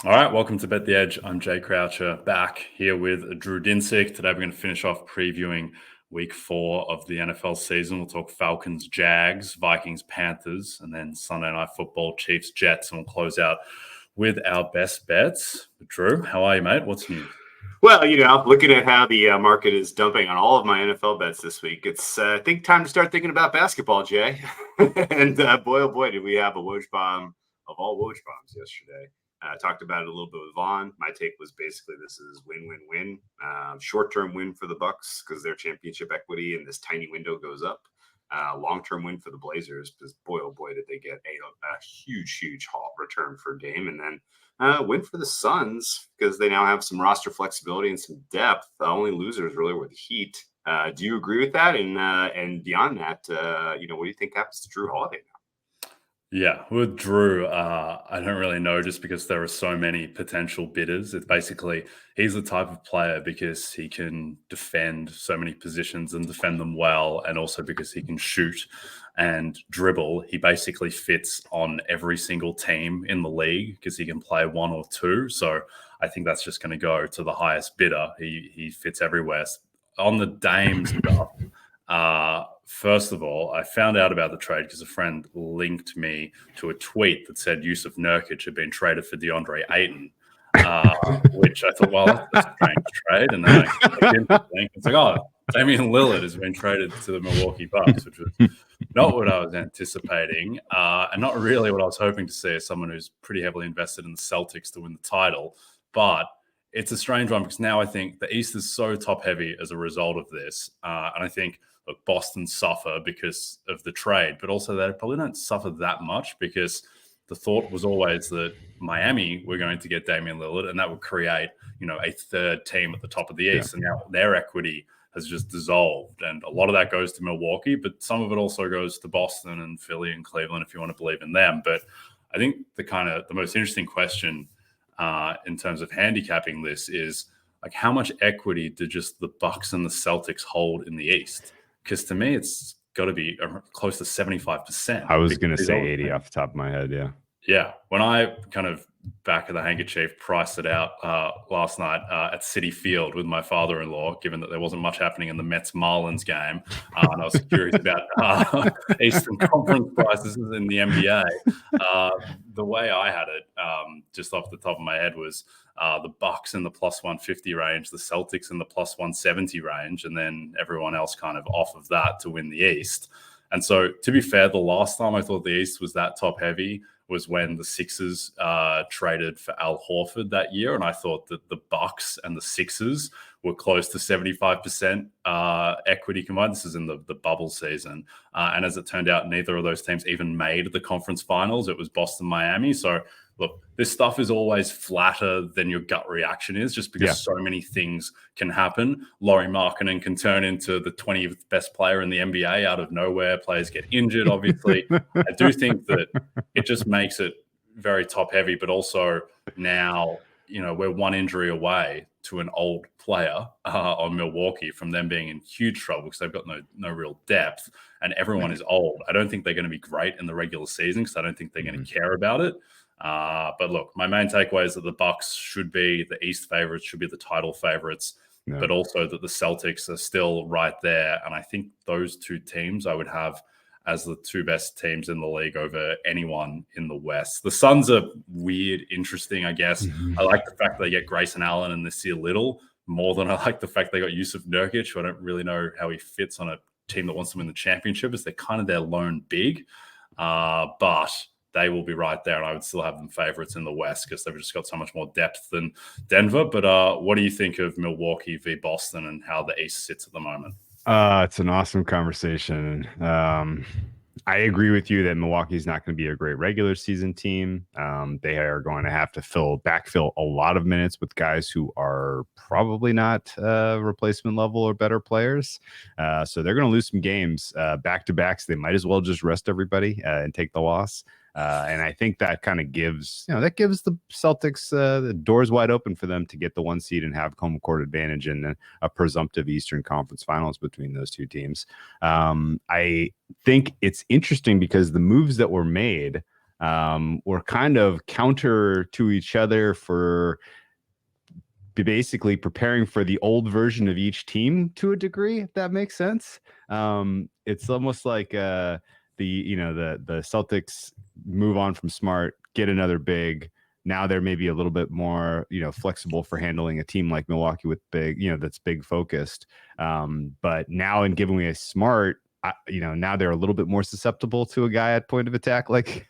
All right, welcome to Bet the Edge. I'm Jay Croucher, back here with Drew Dinsick. Today we're going to finish off previewing week 4 of the NFL season. We'll talk Falcons-Jags, Vikings-Panthers, and then Sunday Night Football, Chiefs-Jets, and we'll close out with our best bets. Drew, how are you, mate? What's new? Well, looking at how the market is dumping on all of my NFL bets this week, it's I think time to start thinking about basketball, Jay. And boy, oh boy, did we have a Woj bomb of all Woj bombs yesterday. I talked about it a little bit with Vaughn. My take was basically this is win-win-win. Short-term win for the Bucks because their championship equity in this tiny window goes up. Long-term win for the Blazers because boy, oh boy, did they get a huge haul return for Dame. And then win for the Suns because they now have some roster flexibility and some depth. The only losers really were the Heat. Do you agree with that? And beyond that, what do you think happens to Drew Holiday now? Yeah, with Drew, I don't really know just because there are so many potential bidders. It's basically, he's the type of player because he can defend so many positions and defend them well, and also because he can shoot and dribble. He basically fits on every single team in the league because he can play one or two. So I think that's just going to go to the highest bidder. He fits everywhere. On the Dame stuff, first of all, I found out about the trade because a friend linked me to a tweet that said Yusuf Nurkic had been traded for DeAndre Ayton, which I thought, well, that's a strange trade. And then I clicked into the link. It's like, oh, Damian Lillard has been traded to the Milwaukee Bucks, which was not what I was anticipating, and not really what I was hoping to see as someone who's pretty heavily invested in the Celtics to win the title. But it's a strange one because now I think the East is so top-heavy as a result of this. And I think, look, Boston suffer because of the trade, but also they probably don't suffer that much because the thought was always that Miami were going to get Damian Lillard and that would create, a third team at the top of the East. And now their equity has just dissolved. And a lot of that goes to Milwaukee, but some of it also goes to Boston and Philly and Cleveland, if you want to believe in them. But I think the most interesting question in terms of handicapping this is like how much equity do just the Bucks and the Celtics hold in the East? Because to me, it's got to be close to 75%. I was going to say 80 off the top of my head. Yeah. Yeah. When I kind of back of the handkerchief priced it out last night at Citi Field with my father-in-law, given that there wasn't much happening in the Mets-Marlins game. And I was curious about Eastern Conference prices in the NBA. The way I had it, just off the top of my head, was the Bucks in the plus 150 range, the Celtics in the plus 170 range, and then everyone else kind of off of that to win the East. And so, to be fair, the last time I thought the East was that top-heavy was when the Sixers traded for Al Horford that year. And I thought that the Bucks and the Sixers were close to 75% equity combined. This is in the bubble season. And as it turned out, neither of those teams even made the conference finals. It was Boston, Miami. So, look, this stuff is always flatter than your gut reaction is just because so many things can happen. Lauri Markkanen can turn into the 20th best player in the NBA out of nowhere. Players get injured, obviously. I do think that it just makes it very top-heavy, but also now, we're one injury away to an old player on Milwaukee from them being in huge trouble because they've got no real depth and everyone is old. I don't think they're going to be great in the regular season because I don't think they're going to care about it. But look, my main takeaway is that the Bucks should be the East favorites, should be the title favorites, but also that the Celtics are still right there. And I think those two teams I would have as the two best teams in the league over anyone in the West. The Suns are weird, interesting, I guess. I like the fact that they get Grayson Allen and this year Little more than I like the fact they got Yusuf Nurkic, who I don't really know how he fits on a team that wants to win the championship, as they're kind of their lone big. But they will be right there, and I would still have them favorites in the West because they've just got so much more depth than Denver. But what do you think of Milwaukee v. Boston and how the East sits at the moment? It's an awesome conversation. I agree with you that Milwaukee's not going to be a great regular season team. They are going to have to backfill a lot of minutes with guys who are probably not replacement level or better players. So they're going to lose some games back-to-backs. They might as well just rest everybody and take the loss. And I think that kind of gives the Celtics the doors wide open for them to get the 1 seed and have home court advantage in a presumptive Eastern Conference Finals between those two teams. I think it's interesting because the moves that were made were kind of counter to each other for basically preparing for the old version of each team to a degree, if that makes sense. It's almost like the Celtics move on from Smart, get another big. Now they're maybe a little bit more, flexible for handling a team like Milwaukee with big, that's big focused. But now in giving away a Smart, now they're a little bit more susceptible to a guy at point of attack like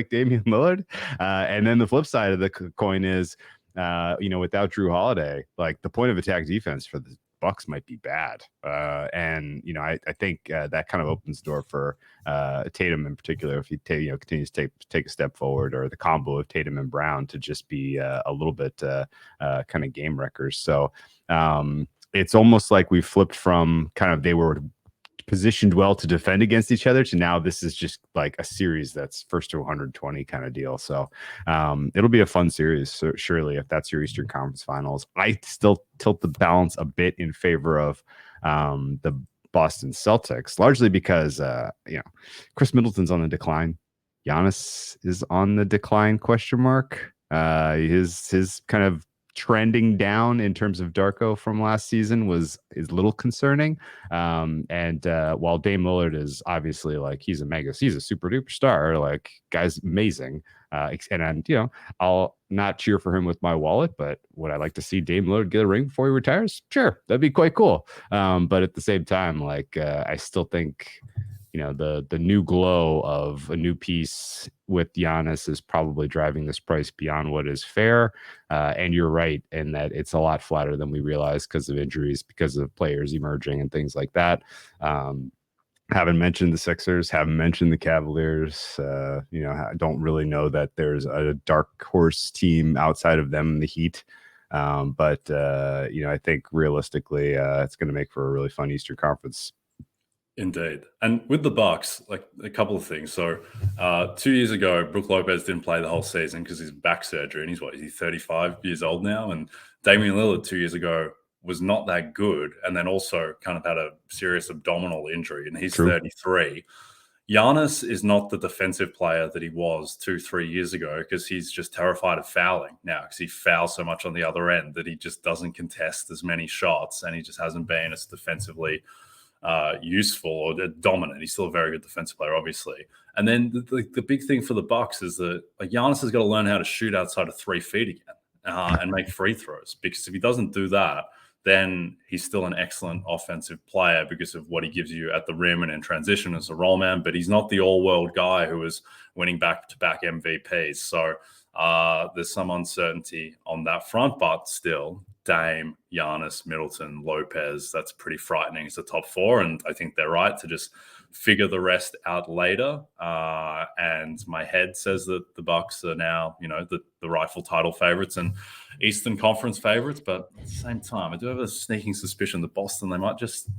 Damian Lillard. And then the flip side of the coin is, without Drew Holiday, like the point of attack defense for the Bucks might be bad. And I think that kind of opens the door for Tatum in particular, if he continues to take a step forward, or the combo of Tatum and Brown to just be a little bit kind of game wreckers. So it's almost like we flipped from kind of they were positioned well to defend against each other to now this is just like a series that's first to 120 kind of deal. So it'll be a fun series. So surely if that's your Eastern Conference Finals, I still tilt the balance a bit in favor of the Boston Celtics, largely because Chris Middleton's on the decline. Giannis is on the decline, ? His kind of trending down in terms of Darko from last season is a little concerning. And while Dame Lillard is obviously like he's a super duper star, like guy's amazing. And I'll not cheer for him with my wallet, but would I like to see Dame Lillard get a ring before he retires? Sure, that'd be quite cool. But at the same time, I still think the new glow of a new piece with Giannis is probably driving this price beyond what is fair. And you're right in that it's a lot flatter than we realize because of injuries, because of players emerging and things like that. Haven't mentioned the Sixers, haven't mentioned the Cavaliers. Don't really know that there's a dark horse team outside of them, the Heat. But I think realistically, it's going to make for a really fun Eastern Conference. Indeed. And with the Bucks, like a couple of things. So 2 years ago, Brook Lopez didn't play the whole season because he's back surgery, and he's 35 years old now. And Damian Lillard 2 years ago was not that good, and then also kind of had a serious abdominal injury, and he's 33. Giannis is not the defensive player that he was 2-3 years ago because he's just terrified of fouling now because he fouls so much on the other end that he just doesn't contest as many shots, and he just hasn't been as defensively useful or dominant. He's still a very good defensive player, obviously. And then the big thing for the Bucks is that Giannis has got to learn how to shoot outside of 3 feet again and make free throws, because if he doesn't do that, then he's still an excellent offensive player because of what he gives you at the rim and in transition as a roll man, but he's not the all-world guy who is winning back-to-back MVPs. So there's some uncertainty on that front, but still, Dame, Giannis, Middleton, Lopez, that's pretty frightening as the top 4, and I think they're right to just figure the rest out later. And my head says that the Bucks are now, the rightful title favorites and Eastern Conference favorites. But at the same time, I do have a sneaking suspicion that Boston, they might just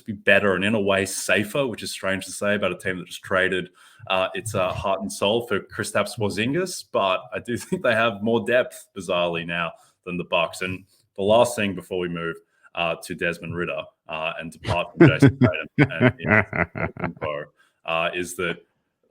be better and in a way safer, which is strange to say about a team that just traded its heart and soul for Kristaps Porzingis. But I do think they have more depth, bizarrely, now than the Bucks. And the last thing before we move to Desmond Ridder and depart from Jason Tatum is that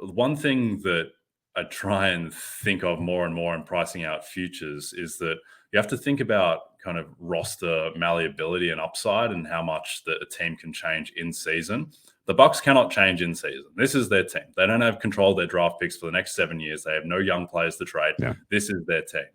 one thing that I try and think of more and more in pricing out futures is that you have to think about kind of roster malleability and upside and how much a team can change in season. The Bucks cannot change in season. This is their team. They don't have control of their draft picks for the next 7 years. They have no young players to trade. Yeah. This is their team.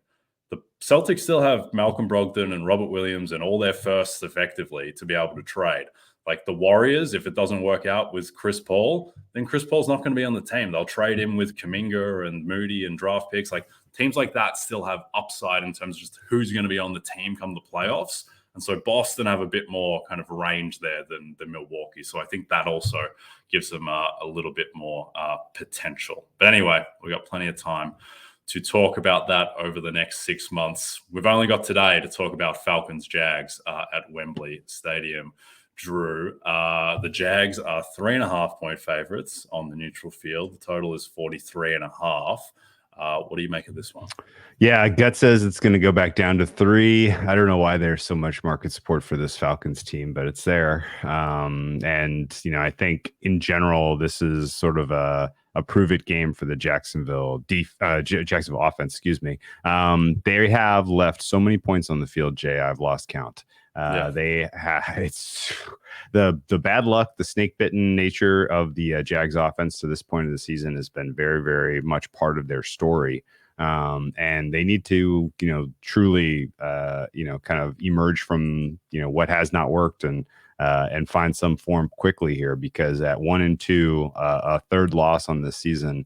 The Celtics still have Malcolm Brogdon and Robert Williams and all their firsts effectively to be able to trade. Like the Warriors, if it doesn't work out with Chris Paul, then Chris Paul's not going to be on the team. They'll trade him with Kuminga and Moody and draft picks. Like teams like that still have upside in terms of just who's going to be on the team come the playoffs. And so Boston have a bit more kind of range there than Milwaukee. So I think that also gives them a little bit more potential. But anyway, we've got plenty of time to talk about that over the next 6 months. We've only got today to talk about Falcons-Jags at Wembley Stadium. Drew, the Jags are 3.5-point favorites on the neutral field. The total is 43.5. What do you make of this one? Yeah, Gut says it's going to go back down to 3. I don't know why there's so much market support for this Falcons team, but it's there. And, I think in general, this is sort of a a prove it game for the Jacksonville offense. Excuse me. They have left so many points on the field, Jay. I've lost count. It's the bad luck, the snake bitten nature of the Jags offense to this point of the season has been very, very much part of their story. And they need to, truly, kind of emerge from, what has not worked and find some form quickly here, because at 1-2, a third loss on this season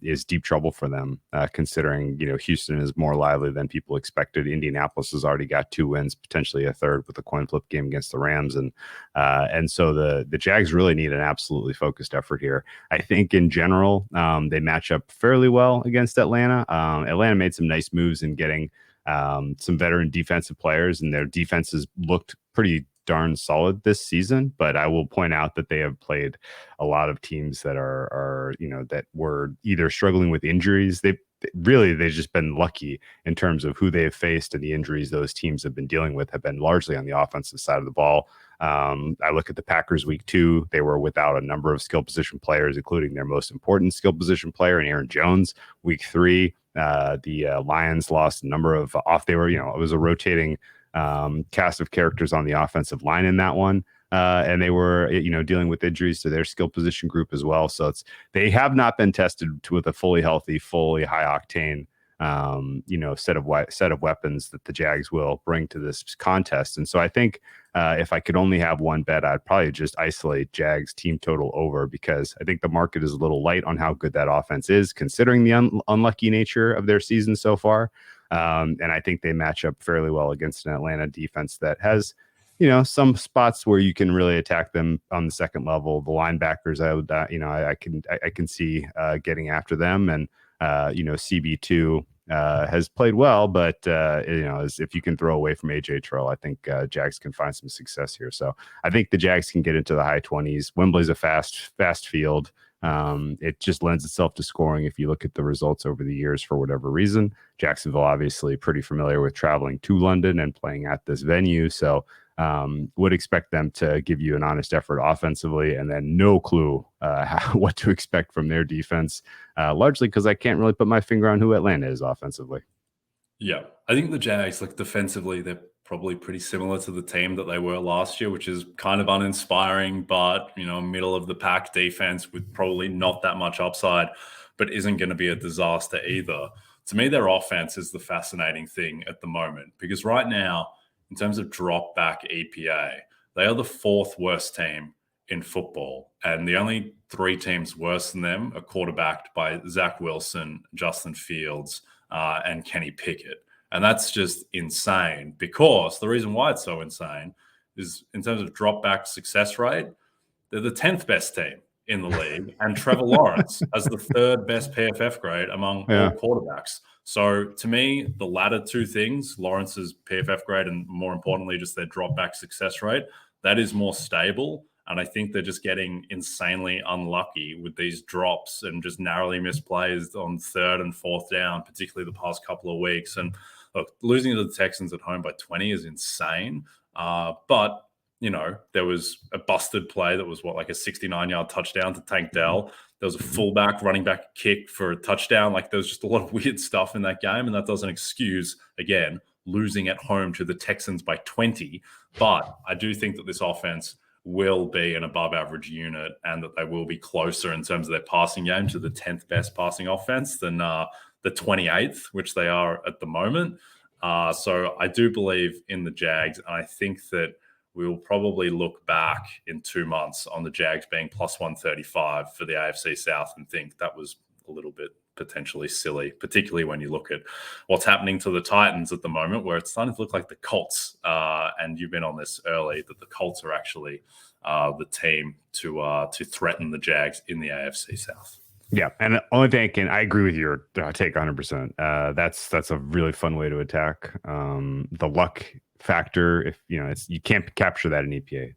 is deep trouble for them, considering, Houston is more lively than people expected. Indianapolis has already got 2 wins, potentially a third with a coin flip game against the Rams. And so the Jags really need an absolutely focused effort here. I think in general, they match up fairly well against Atlanta. Atlanta made some nice moves in getting some veteran defensive players, and their defenses looked pretty darn solid this season. But I will point out that they have played a lot of teams that are that were either struggling with injuries. They've just been lucky in terms of who they've faced, and the injuries those teams have been dealing with have been largely on the offensive side of the ball. I look at the Packers week 2, they were without a number of skill position players, including their most important skill position player in Aaron Jones. Week 3, the Lions lost a number of it was a rotating cast of characters on the offensive line in that one. And they were, dealing with injuries to their skill position group as well. So they have not been tested with a fully healthy, fully high octane, set of weapons that the Jags will bring to this contest. And so I think if I could only have one bet, I'd probably just isolate Jags team total over, because I think the market is a little light on how good that offense is, considering the unlucky nature of their season so far. And I think they match up fairly well against an Atlanta defense that has, some spots where you can really attack them on the second level. The linebackers, I can see getting after them, and CB2 has played well, but if you can throw away from AJ Terrell, I think Jags can find some success here. So I think the Jags can get into the high 20s. Wembley's a fast field. It just lends itself to scoring if you look at the results over the years for whatever reason. Jacksonville obviously pretty familiar with traveling to London and playing at this venue, so would expect them to give you an honest effort offensively, and then no clue what to expect from their defense, largely because I can't really put my finger on who Atlanta is offensively. Yeah, I think the Jags, defensively, they're probably pretty similar to the team that they were last year, which is kind of uninspiring, but, middle of the pack defense with probably not that much upside, but isn't going to be a disaster either. To me, their offense is the fascinating thing at the moment, because right now, in terms of drop back EPA, they are the 4th worst team in football. And the only 3 teams worse than them are quarterbacked by Zach Wilson, Justin Fields, and Kenny Pickett. And that's just insane, because the reason why it's so insane is in terms of drop back success rate, they're the 10th best team in the league, and Trevor Lawrence has the 3rd best PFF grade among all quarterbacks. So to me, the latter 2 things, Lawrence's PFF grade and more importantly, just their drop back success rate, that is more stable. And I think they're just getting insanely unlucky with these drops and just narrowly missed plays on 3rd and 4th down, particularly the past couple of weeks. And look, losing to the Texans at home by 20 is insane. But there was a busted play that was a 69-yard touchdown to Tank Dell. There was a fullback running back kick for a touchdown. There was just a lot of weird stuff in that game, and that doesn't excuse, again, losing at home to the Texans by 20. But I do think that this offense will be an above average unit, and that they will be closer in terms of their passing game to the 10th best passing offense than the 28th, which they are at the moment. So I do believe in the Jags, and I think that we will probably look back in 2 months on the Jags being plus 135 for the AFC South and think that was a little bit potentially silly, particularly when you look at what's happening to the Titans at the moment, where it's starting to look like the Colts, and you've been on this early, that the Colts are actually the team to threaten the Jags in the AFC South. Yeah, and the only thing I agree with your take 100%. That's a really fun way to attack the luck factor. If you can't capture that in EPA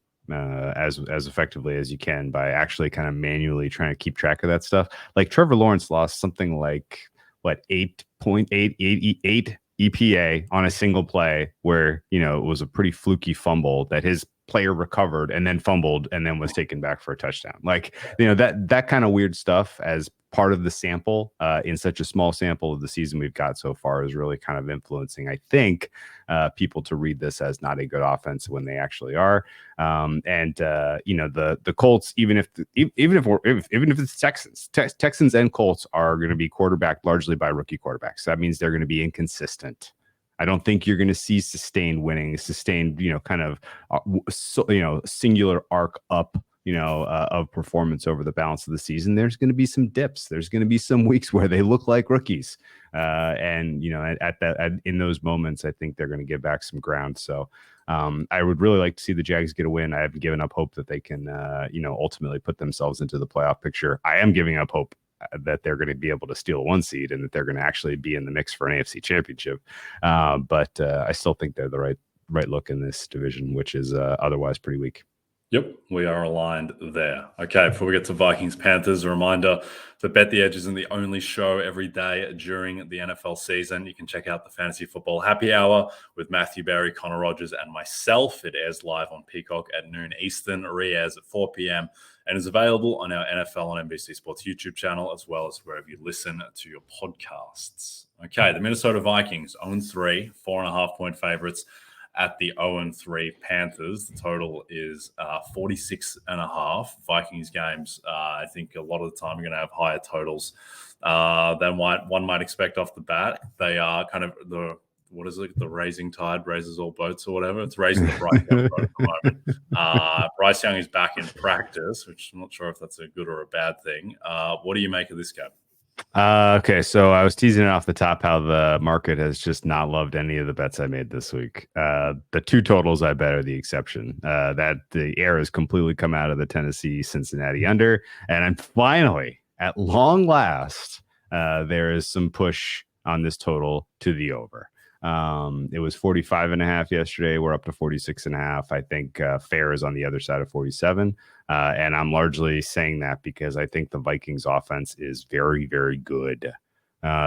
as effectively as you can by actually kind of manually trying to keep track of that stuff. Like Trevor Lawrence lost something like 8.888 EPA on a single play where it was a pretty fluky fumble that his player recovered and then fumbled and then was taken back for a touchdown. Like, that kind of weird stuff as part of the sample in such a small sample of the season we've got so far is really kind of influencing, I think, people to read this as not a good offense when they actually are. The Colts, even if it's Texans and Colts are going to be quarterbacked largely by rookie quarterbacks. That means they're going to be inconsistent. I don't think you're going to see sustained winning, kind of, singular arc up, of performance over the balance of the season. There's going to be some dips. There's going to be some weeks where they look like rookies. In those moments, I think they're going to give back some ground. So I would really like to see the Jags get a win. I haven't given up hope that they can, ultimately put themselves into the playoff picture. I am giving up hope that they're going to be able to steal 1 seed and that they're going to actually be in the mix for an AFC championship. But I still think they're the right look in this division, which is otherwise pretty weak. Yep, we are aligned there. Okay, before we get to Vikings-Panthers, a reminder that Bet the Edge isn't the only show every day during the NFL season. You can check out the Fantasy Football Happy Hour with Matthew Berry, Connor Rogers, and myself. It airs live on Peacock at noon Eastern, re-airs at 4 p.m., and is available on our NFL and NBC Sports YouTube channel, as well as wherever you listen to your podcasts. Okay, the Minnesota Vikings, 0-3, 4.5-point favorites at the 0-3 Panthers. The total is 46.5. Vikings games, I think a lot of the time you're going to have higher totals than one might expect off the bat. They are kind of the raising tide raises all boats or whatever. It's raising the Bryce Young boat at the moment. Bryce Young is back in practice, which I'm not sure if that's a good or a bad thing. What do you make of this game? Okay, so I was teasing it off the top how the market has just not loved any of the bets I made this week. The 2 totals I bet are the exception. That the air has completely come out of the Tennessee-Cincinnati under, and I'm finally, at long last, there is some push on this total to the over. It was 45.5 yesterday. We're up to 46.5. I think fair is on the other side of 47. And I'm largely saying that because I think the Vikings offense is very, very good.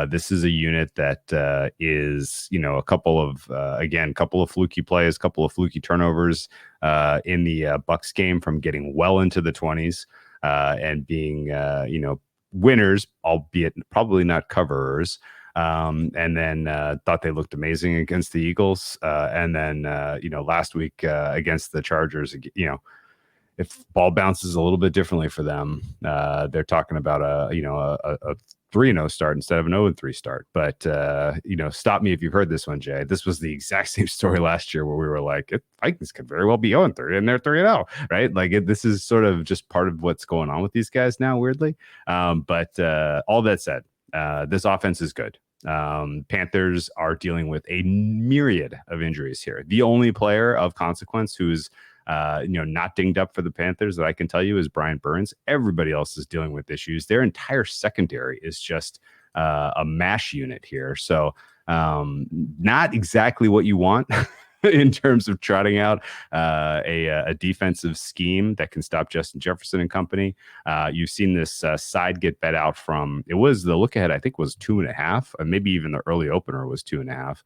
This is a unit that is, a couple of fluky plays, couple of fluky turnovers in the Bucks game from getting well into the 20s and being, winners, albeit probably not coverers. And then thought they looked amazing against the Eagles. And then, last week against the Chargers, if ball bounces a little bit differently for them, they're talking about a 3-0 start instead of an 0-3 start. But, stop me if you've heard this one, Jay. This was the exact same story last year where we were like, Vikings could very well be 0-3 and they're 3-0, right? Like this is sort of just part of what's going on with these guys now, weirdly. But all that said, this offense is good. Panthers are dealing with a myriad of injuries here. The only player of consequence who's not dinged up for the Panthers that I can tell you is Brian Burns. Everybody else is dealing with issues. Their entire secondary is just a mash unit here. So not exactly what you want in terms of trotting out a defensive scheme that can stop Justin Jefferson and company. You've seen this side get bet out from, it was the look ahead, I think was 2.5, or maybe even the early opener was 2.5.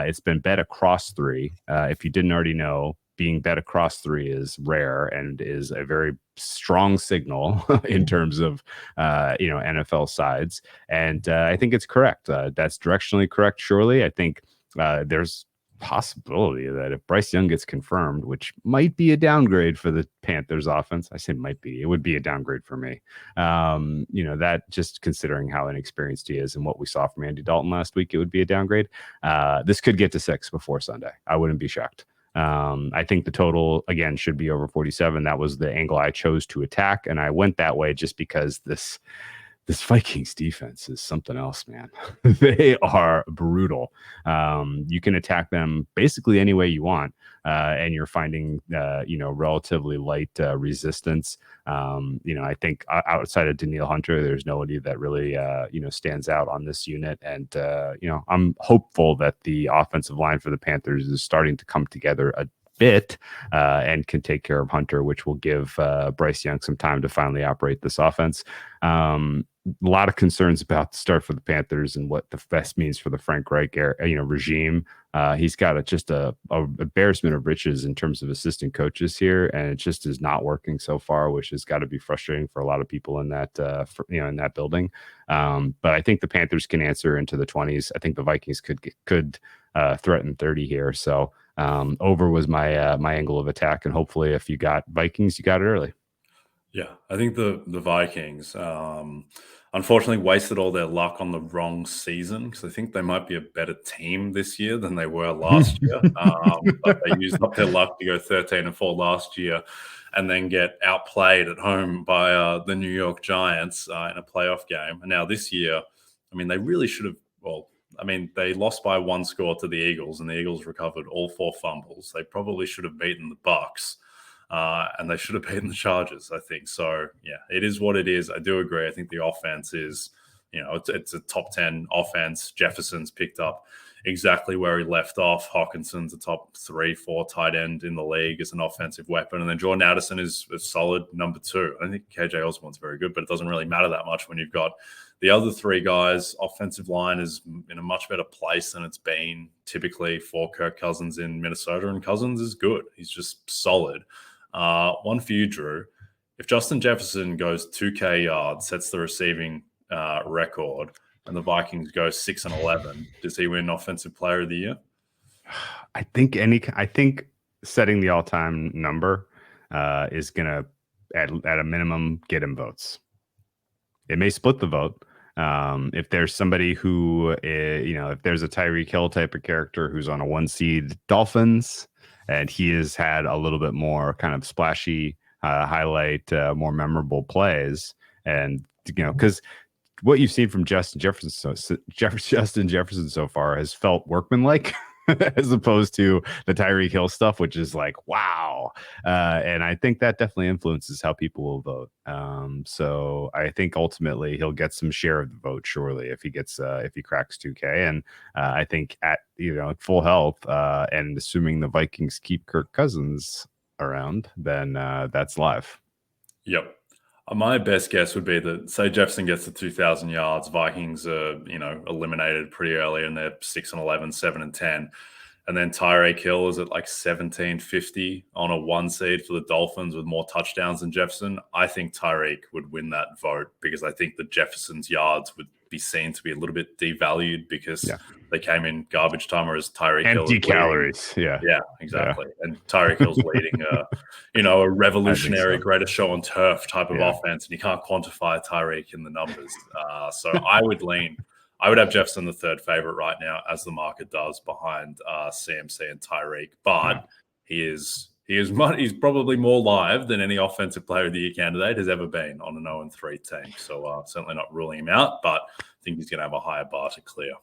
It's been bet across 3. If you didn't already know, being bet across 3 is rare and is a very strong signal in terms of NFL sides. And I think it's correct. That's directionally correct. Surely, I think there's possibility that if Bryce Young gets confirmed, which might be a downgrade for the Panthers offense, I say might be, it would be a downgrade for me. That just considering how inexperienced he is and what we saw from Andy Dalton last week, it would be a downgrade. This could get to 6 before Sunday. I wouldn't be shocked. I think the total again should be over 47. That was the angle I chose to attack, and I went that way just because this Vikings defense is something else, man. They are brutal. You can attack them basically any way you want, and you're finding relatively light resistance. I think outside of Daniil Hunter, there's nobody that really stands out on this unit. And I'm hopeful that the offensive line for the Panthers is starting to come together bit and can take care of Hunter, which will give Bryce Young some time to finally operate this offense. A lot of concerns about the start for the Panthers and what the best means for the Frank Reich regime. He's got just a embarrassment of riches in terms of assistant coaches here, and it just is not working so far, which has got to be frustrating for a lot of people in that in that building. But I think the Panthers can answer into the 20s. I think the Vikings could threaten 30 here. So over was my my angle of attack, and hopefully, if you got Vikings, you got it early. Yeah, I think the Vikings unfortunately wasted all their luck on the wrong season, because I think they might be a better team this year than they were last year. But they used up their luck to go 13-4 last year and then get outplayed at home by the New York Giants in a playoff game. And now this year, I mean, they really should have, they lost by 1 score to the Eagles, and the Eagles recovered all 4 fumbles. They probably should have beaten the Bucs. And they should have beaten the Chargers, I think. So, yeah, it is what it is. I do agree. I think the offense is, it's a top 10 offense. Jefferson's picked up exactly where he left off. Hawkinson's a top 3-4 tight end in the league as an offensive weapon. And then Jordan Addison is a solid number 2. I think KJ Osborne's very good, but it doesn't really matter that much when you've got the other 3 guys. Offensive line is in a much better place than it's been typically for Kirk Cousins in Minnesota, and Cousins is good. He's just solid. One for you, Drew. If Justin Jefferson goes 2K yards, sets the receiving record, and the Vikings go 6-11, does he win Offensive Player of the Year? I think setting the all-time number is gonna at a minimum get him votes. It may split the vote. If there's somebody who, if there's a Tyreek Hill type of character who's on a 1 seed Dolphins, and he has had a little bit more kind of splashy highlight, more memorable plays, and because what you've seen from Justin Jefferson so far has felt workmanlike, as opposed to the Tyreek Hill stuff, which is like, wow. And I think that definitely influences how people will vote. So I think ultimately he'll get some share of the vote, surely, if he cracks 2K. And I think at full health, and assuming the Vikings keep Kirk Cousins around, then that's live. Yep. My best guess would be that, say Jefferson gets to 2,000 yards, Vikings are, eliminated pretty early, and they're 6-11, 7-10. And then Tyreek Hill is at like 1,750 on a 1 seed for the Dolphins with more touchdowns than Jefferson. I think Tyreek would win that vote, because I think that Jefferson's yards would be seen to be a little bit devalued because they came in garbage time, whereas Tyreek Hill empty calories. Yeah, exactly. Yeah. And Tyreek Hill's leading a revolutionary greatest show on turf type of offense, and you can't quantify Tyreek in the numbers. So I would have Jefferson the third favorite right now, as the market does, behind CMC and Tyreek. But he's probably more live than any Offensive Player of the Year candidate has ever been on an 0-3 team. So certainly not ruling him out, but I think he's going to have a higher bar to clear.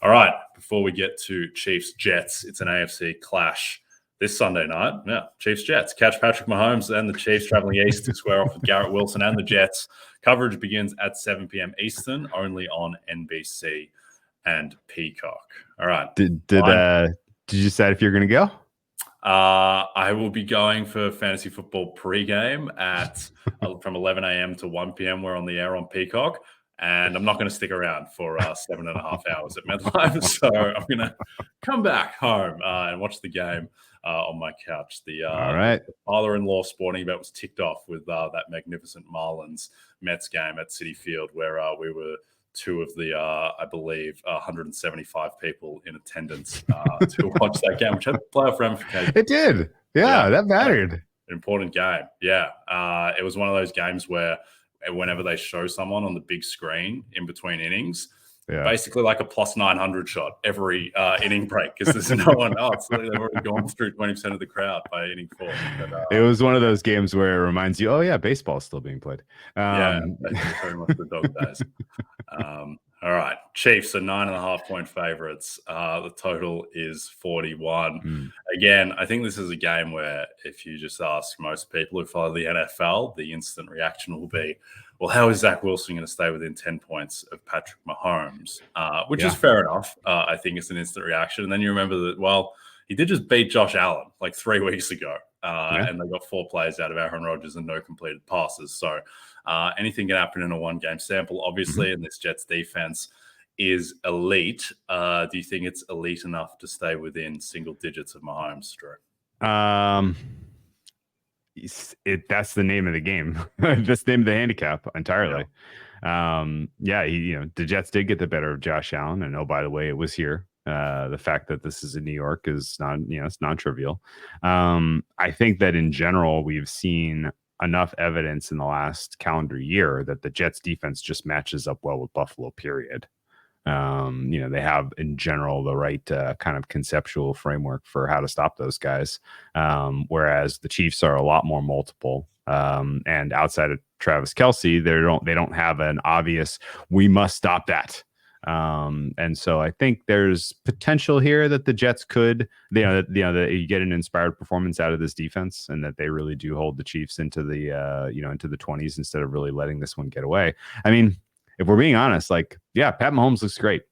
All right, before we get to Chiefs-Jets, it's an AFC clash this Sunday night. Yeah, Chiefs-Jets. Catch Patrick Mahomes and the Chiefs traveling east to square off with Garrett Wilson and the Jets. Coverage begins at 7 p.m. Eastern, only on NBC and Peacock. All right. Did you decide if you're going to go? I will be going for fantasy football pregame from 11 a.m. to 1 p.m. We're on the air on Peacock, and I'm not going to stick around for 7.5 hours at MetLife. So I'm going to come back home and watch the game on my couch. The father-in-law sporting bet was ticked off with that magnificent Marlins Mets game at Citi Field, where we were 2 of the, I believe, 175 people in attendance to watch that game, which had playoff ramifications. It did. Yeah, that mattered. An important game. Yeah. It was one of those games where whenever they show someone on the big screen in between innings, basically like a plus 900 shot every inning break, because there's no one else. They've already gone through 20% of the crowd by inning 4. But, it was one of those games where it reminds you, oh yeah, baseball is still being played. Very much the dog days. All right, Chiefs are 9.5-point favorites. The total is 41. Again, I think this is a game where if you just ask most people who follow the NFL, the instant reaction will be, well, how is Zach Wilson going to stay within 10 points of Patrick Mahomes? Which is fair enough. I think it's an instant reaction. And then you remember that, well, he did just beat Josh Allen like 3 weeks ago. Yeah. And they got 4 plays out of Aaron Rodgers and no completed passes. So anything can happen in a 1-game sample, obviously, and this Jets defense is elite. Do you think it's elite enough to stay within single digits of Mahomes, Drew? That's the name of the game. That's the name of the handicap entirely. The Jets did get the better of Josh Allen, and oh, by the way, it was here. The fact that this is in New York is not, it's non-trivial. I think that in general, we've seen enough evidence in the last calendar year that the Jets defense just matches up well with Buffalo, period. They have in general the right kind of conceptual framework for how to stop those guys. Whereas the Chiefs are a lot more multiple. And outside of Travis Kelce, they don't have an obvious, we must stop that. And so I think there's potential here that the Jets could, that you get an inspired performance out of this defense, and that they really do hold the Chiefs into the into the 20s instead of really letting this one get away. I mean, if we're being honest, Pat Mahomes looks great.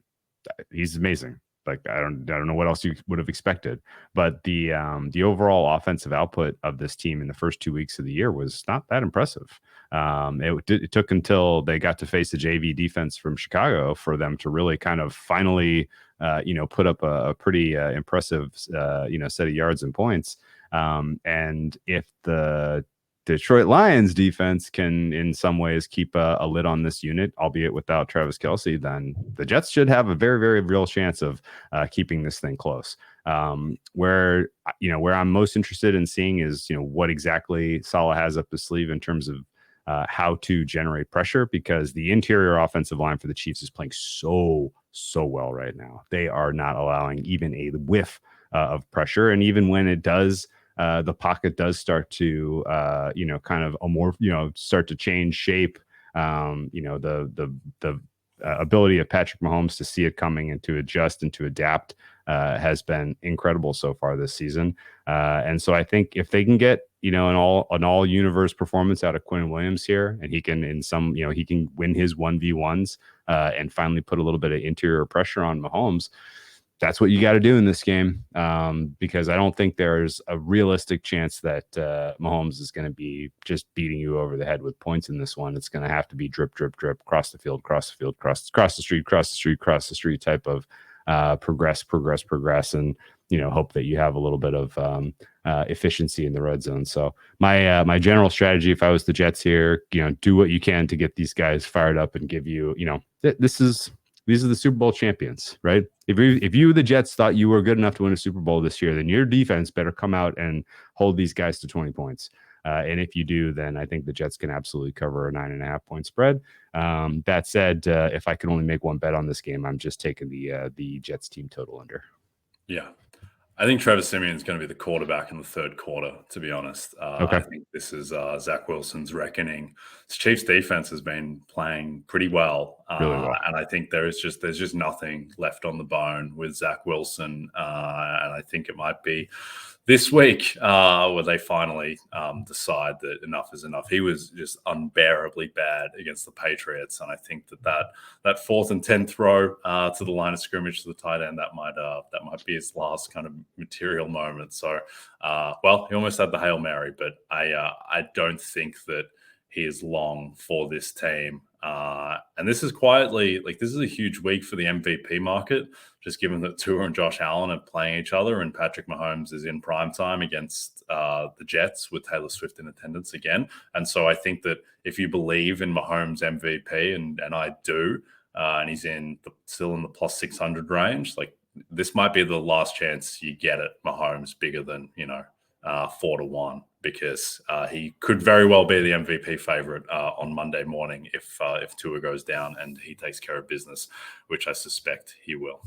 He's amazing. I don't know what else you would have expected, but the overall offensive output of this team in the first 2 weeks of the year was not that impressive. It took until they got to face the JV defense from Chicago for them to really kind of finally, put up a pretty impressive, set of yards and points. And if the Detroit Lions defense can in some ways keep a lid on this unit, albeit without Travis Kelce, then the Jets should have a very, very real chance of keeping this thing close. Where I'm most interested in seeing is, what exactly Saleh has up his sleeve in terms of how to generate pressure, because the interior offensive line for the Chiefs is playing so well right now. They are not allowing even a whiff of pressure. And even when it does, the pocket does start to, start to change shape. The ability of Patrick Mahomes to see it coming and to adjust and to adapt has been incredible so far this season. And so I think if they can get, an all universe performance out of Quinn Williams here, and he can he can win his 1v1s and finally put a little bit of interior pressure on Mahomes. That's what you got to do in this game, because I don't think there's a realistic chance that Mahomes is going to be just beating you over the head with points in this one. It's going to have to be drip, drip, drip, across the field, cross the street type of progress, and hope that you have a little bit of efficiency in the red zone. So my general strategy, if I was the Jets here, do what you can to get these guys fired up and give you, these are the Super Bowl champions, right? If you, the Jets, thought you were good enough to win a Super Bowl this year, then your defense better come out and hold these guys to 20 points. And if you do, then I think the Jets can absolutely cover a 9.5 point spread. That said, if I can only make one bet on this game, I'm just taking the Jets team total under. Yeah. I think Trevor Siemian is going to be the quarterback in the third quarter, to be honest. Okay. I think this is Zach Wilson's reckoning. The Chiefs defense has been playing pretty well. Really well. And I think there's just nothing left on the bone with Zach Wilson. And I think it might be this week where they finally decide that enough is enough. He was just unbearably bad against the Patriots. And I think that 4th and 10 throw to the line of scrimmage to the tight end, that might be his last kind of material moment. So, he almost had the Hail Mary, but I don't think that he is long for this team. And this is quietly, this is a huge week for the MVP market, just given that Tua and Josh Allen are playing each other and Patrick Mahomes is in prime time against the Jets with Taylor Swift in attendance again. And so I think that if you believe in Mahomes MVP, and I do, and he's still in the plus 600 range, this might be the last chance you get at Mahomes bigger than, 4-1, because he could very well be the MVP favorite on Monday morning if Tua goes down and he takes care of business, which I suspect he will.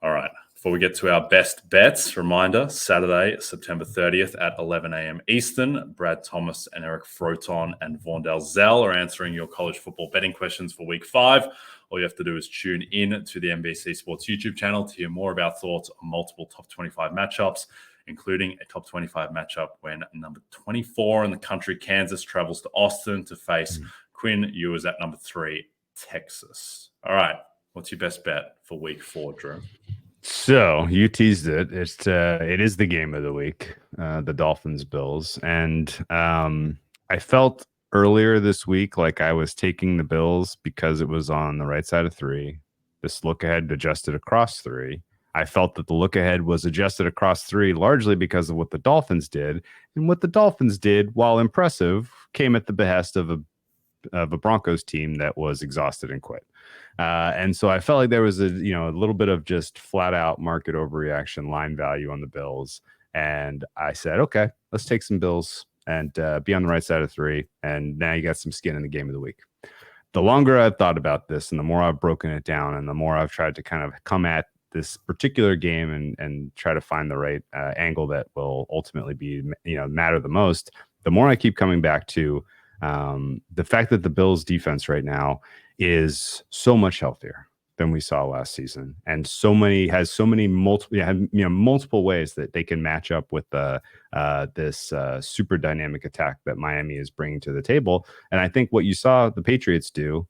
All right. Before we get to our best bets, reminder, Saturday, September 30th at 11 a.m. Eastern, Brad Thomas and Eric Froton and Vaughn Dalzell are answering your college football betting questions for week 5. All you have to do is tune in to the NBC Sports YouTube channel to hear more of our thoughts on multiple top 25 matchups, including a top 25 matchup when number 24 in the country, Kansas, travels to Austin to face Quinn Ewers at number 3, Texas. All right. What's your best bet for week 4, Drew? So you teased it. It is the game of the week, the Dolphins-Bills, and I felt earlier this week like I was taking the Bills because it was on the right side of 3. This look ahead adjusted across 3. I felt that the look ahead was adjusted across 3 largely because of what the Dolphins did, and what the Dolphins did, while impressive, came at the behest of a Broncos team that was exhausted and quit. And so I felt like there was a little bit of just flat out market overreaction line value on the Bills. And I said, okay, let's take some Bills and be on the right side of 3. And now you got some skin in the game of the week. The longer I've thought about this and the more I've broken it down and the more I've tried to kind of come at this particular game and try to find the right angle that will ultimately be, matter the most, the more I keep coming back to the fact that the Bills defense right now is so much healthier than we saw last season, and multiple ways that they can match up with this super dynamic attack that Miami is bringing to the table. And I think what you saw the Patriots do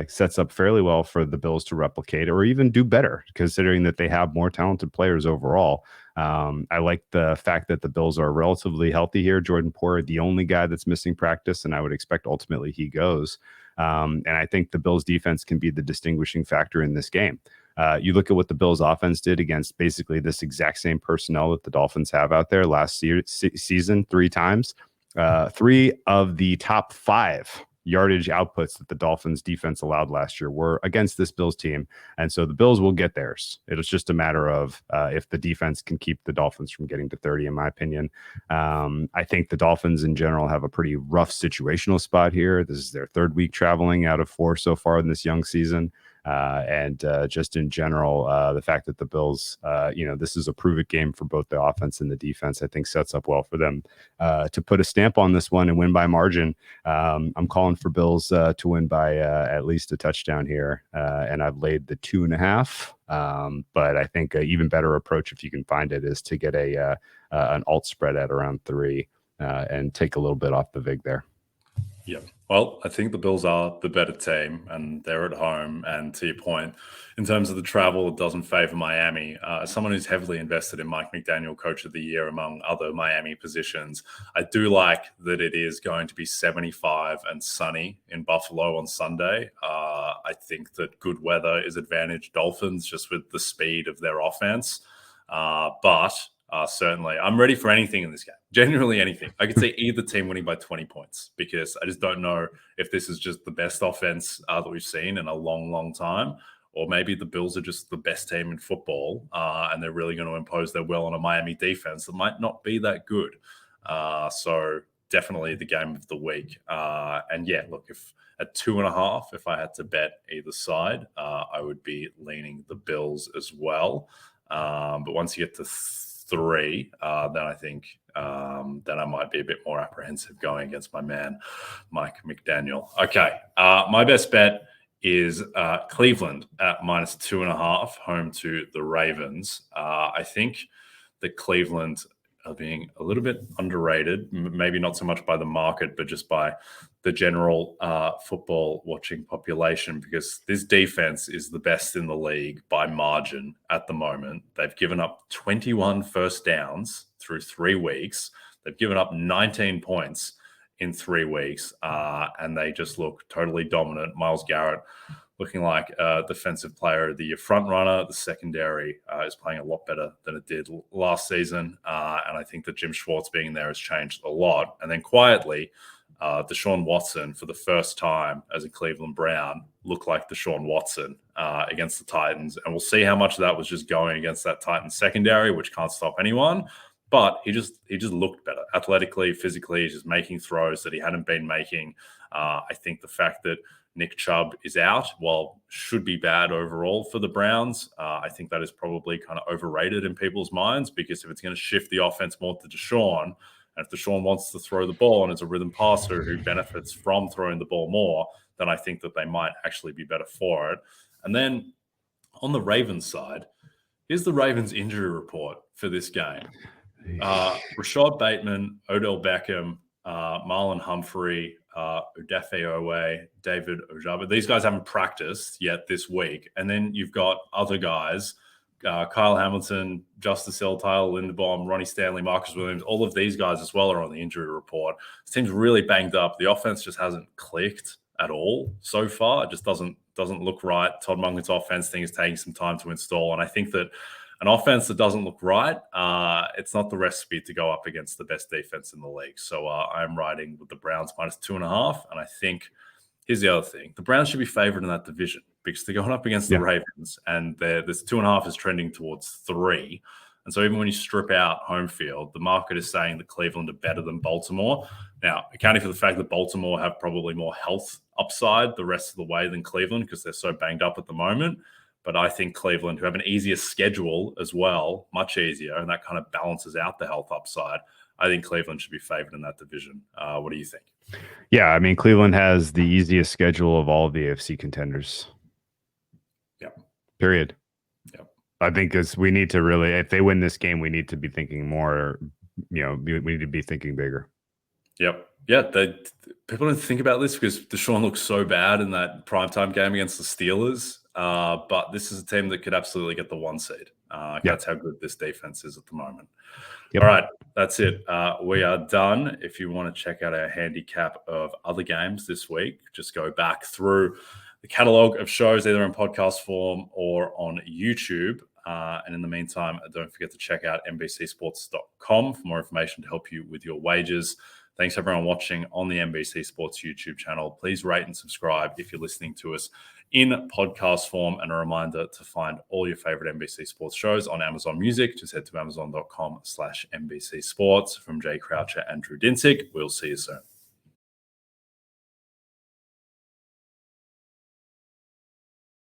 sets up fairly well for the Bills to replicate or even do better, considering that they have more talented players overall. I like the fact that the Bills are relatively healthy here. Jordan Poyer, the only guy that's missing practice, and I would expect ultimately he goes. And I think the Bills defense can be the distinguishing factor in this game. You look at what the Bills offense did against basically this exact same personnel that the Dolphins have out there last season 3 times. 3 of the top 5 yardage outputs that the Dolphins defense allowed last year were against this Bills team. And so the Bills will get theirs. It was just a matter of if the defense can keep the Dolphins from getting to 30, in my opinion. I think the Dolphins in general have a pretty rough situational spot here. This is their 3rd week traveling out of 4 so far in this young season. And just in general, the fact that the Bills, this is a prove-it game for both the offense and the defense, I think sets up well for them to put a stamp on this one and win by margin. I'm calling for Bills to win by at least a touchdown here, and I've laid the 2.5. But I think an even better approach, if you can find it, is to get an alt spread at around 3 and take a little bit off the vig there. Yeah. Well, I think the Bills are the better team and they're at home. And to your point, in terms of the travel, it doesn't favor Miami. As someone who's heavily invested in Mike McDaniel, Coach of the Year, among other Miami positions, I do like that it is going to be 75 and sunny in Buffalo on Sunday. I think that good weather is advantage Dolphins just with the speed of their offense. But certainly, I'm ready for anything in this game. Genuinely anything. I could see either team winning by 20 points because I just don't know if this is just the best offense that we've seen in a long, long time, or maybe the Bills are just the best team in football and they're really going to impose their will on a Miami defense that might not be that good. So definitely the game of the week. And yeah, look, if at 2.5, if I had to bet either side, I would be leaning the Bills as well. But once you get to 3, then I think then I might be a bit more apprehensive going against my man, Mike McDaniel. Okay, my best bet is Cleveland at -2.5, home to the Ravens. I think that Cleveland are being a little bit underrated, maybe not so much by the market, but just by the general football watching population, because this defense is the best in the league by margin at the moment. They've given up 21 first downs through 3 weeks. They've given up 19 points in 3 weeks, and they just look totally dominant. Myles Garrett looking like a defensive player of the year front runner. The secondary is playing a lot better than it did last season. And I think that Jim Schwartz being there has changed a lot. And then quietly, Deshaun Watson, for the first time as a Cleveland Brown, looked like Deshaun Watson against the Titans. And we'll see how much of that was just going against that Titans secondary, which can't stop anyone. But he just looked better athletically, physically. He's just making throws that he hadn't been making. I think the fact that Nick Chubb is out, while should be bad overall for the Browns, I think that is probably kind of overrated in people's minds, because if it's going to shift the offense more to Deshaun, and if Deshaun wants to throw the ball and is a rhythm passer who benefits from throwing the ball more, then I think that they might actually be better for it. And then on the Ravens side, here's the Ravens injury report for this game. Rashad Bateman, Odell Beckham, Marlon Humphrey, Odafe Owe, David Ojabo. These guys haven't practiced yet this week. And then you've got other guys Kyle Hamilton, Justice Hill, Tyler Linderbaum, Ronnie Stanley, Marcus Williams, all of these guys as well are on the injury report. This team's really banged up. The offense just hasn't clicked at all so far. It just doesn't look right. Todd Monken's offense thing is taking some time to install. And I think that an offense that doesn't look right, it's not the recipe to go up against the best defense in the league. So I'm riding with the Browns -2.5. And I think here's the other thing. The Browns should be favored in that division because they're going up against the Ravens, and this 2.5 is trending towards 3. And so even when you strip out home field, the market is saying that Cleveland are better than Baltimore. Now, accounting for the fact that Baltimore have probably more health upside the rest of the way than Cleveland because they're so banged up at the moment. But I think Cleveland, who have an easier schedule as well, much easier, and that kind of balances out the health upside. I think Cleveland should be favored in that division. What do you think? Yeah, I mean, Cleveland has the easiest schedule of all the AFC contenders. Yeah. Period. Yeah. I think we need to really, if they win this game, we need to be thinking more, we need to be thinking bigger. Yep. Yeah. People don't think about this because Deshaun looks so bad in that primetime game against the Steelers. But this is a team that could absolutely get the 1 seed. That's how good this defense is at the moment. Yep. All right. That's it. We are done. If you want to check out our handicap of other games this week, just go back through the catalog of shows, either in podcast form or on YouTube. And in the meantime, don't forget to check out NBCsports.com for more information to help you with your wagers. Thanks, everyone, watching on the NBC Sports YouTube channel. Please rate and subscribe if you're listening to us in podcast form. And a reminder to find all your favorite NBC Sports shows on Amazon Music. Just head to amazon.com/NBC Sports. From Jay Croucher and Drew Dinsick, we'll see you soon.